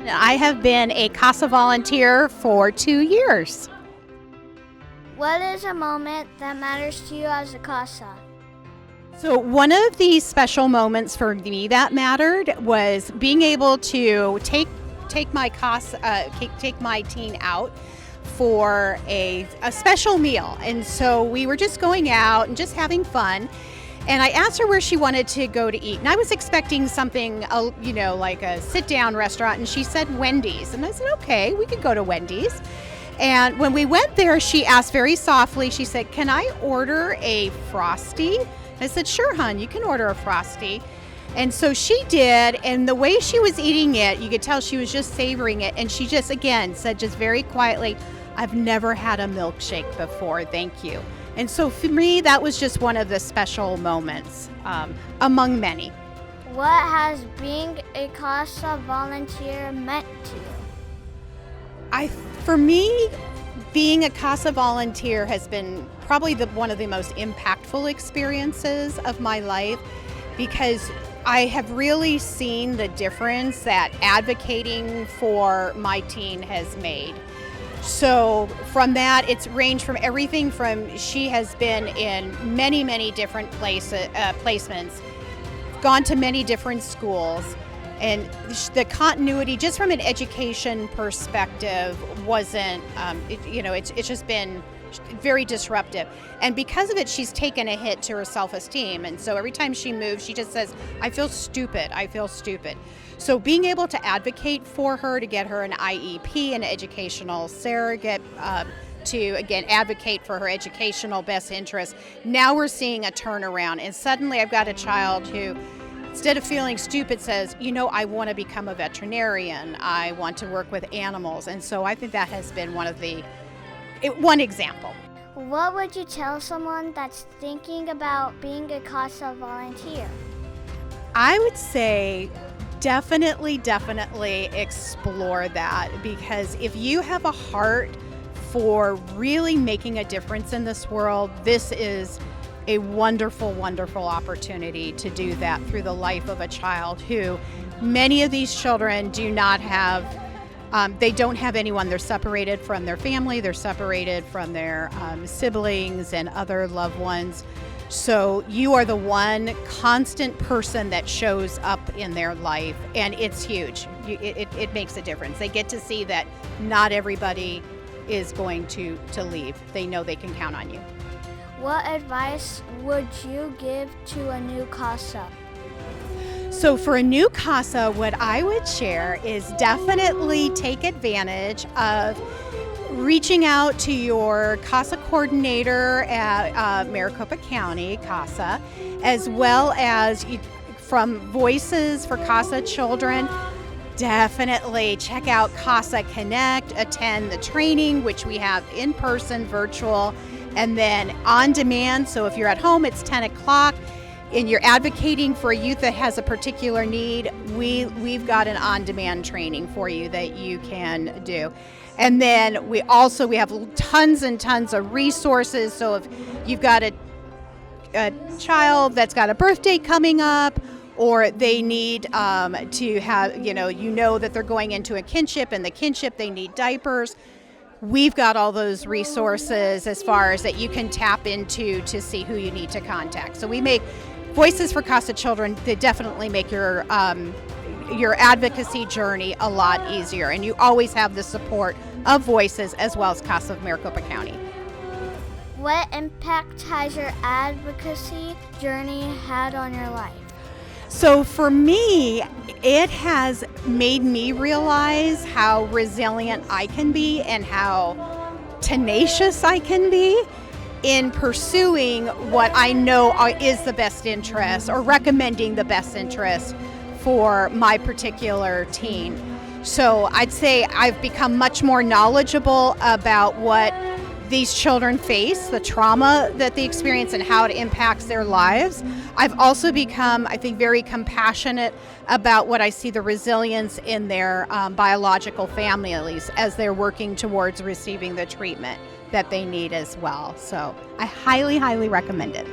I have been a CASA volunteer for 2 years. What is a moment that matters to you as a CASA? So one of the special moments for me that mattered was being able to take my take my teen out for a special meal. And so we were just going out and just having fun. And I asked her where she wanted to go to eat. And I was expecting something, like a sit-down restaurant. And she said Wendy's. And I said, okay, we could go to Wendy's. And when we went there, she asked very softly, she said, can I order a Frosty? I said, sure, hon, you can order a Frosty. And so she did. And the way she was eating it, you could tell she was just savoring it. And she just, again, said just very quietly, I've never had a milkshake before. Thank you. And so for me, that was just one of the special moments among many. What has being a CASA volunteer meant to you? For me, being a CASA volunteer has been probably one of the most impactful experiences of my life, because I have really seen the difference that advocating for my teen has made. So from that, it's ranged from everything from she has been in many, many different placements, gone to many different schools, and the continuity just from an education perspective wasn't, it's just been very disruptive. And because of it, she's taken a hit to her self-esteem. And so every time she moves, she just says, I feel stupid. So being able to advocate for her, to get her an IEP, an educational surrogate, to, again, advocate for her educational best interest, now we're seeing a turnaround. And suddenly I've got a child who, instead of feeling stupid, says, I want to become a veterinarian. I want to work with animals. And so I think that has been one example. What would you tell someone that's thinking about being a CASA volunteer? I would say definitely explore that, because if you have a heart for really making a difference in this world, this is a wonderful, wonderful opportunity to do that through the life of a child who, many of these children do not have, they don't have anyone. They're separated from their family, they're separated from their siblings and other loved ones. So you are the one constant person that shows up in their life, and it's huge. It makes a difference. They get to see that not everybody is going to leave. They know they can count on you. What advice would you give to a new CASA? So for a new CASA, what I would share is definitely take advantage of reaching out to your CASA coordinator at Maricopa County CASA, as well as from Voices for CASA Children. Definitely check out CASA Connect, attend the training, which we have in person, virtual, and then on demand. So if you're at home, it's 10 o'clock and you're advocating for a youth that has a particular need, we've got an on-demand training for you that you can do. And then we have tons and tons of resources. So if you've got a child that's got a birthday coming up, or they need to have, that they're going into a kinship, and the kinship, they need diapers, we've got all those resources as far as that you can tap into to see who you need to contact. So we make Voices for CASA Children, they definitely make your advocacy journey a lot easier, and you always have the support of Voices as well as CASA of Maricopa County. What impact has your advocacy journey had on your life? So for me, it has made me realize how resilient I can be and how tenacious I can be in pursuing what I know is the best interest, or recommending the best interest for my particular teen. So I'd say I've become much more knowledgeable about what these children face, the trauma that they experience, and how it impacts their lives. I've also become, I think, very compassionate about what I see the resilience in their biological families as they're working towards receiving the treatment that they need as well. So I highly, highly recommend it.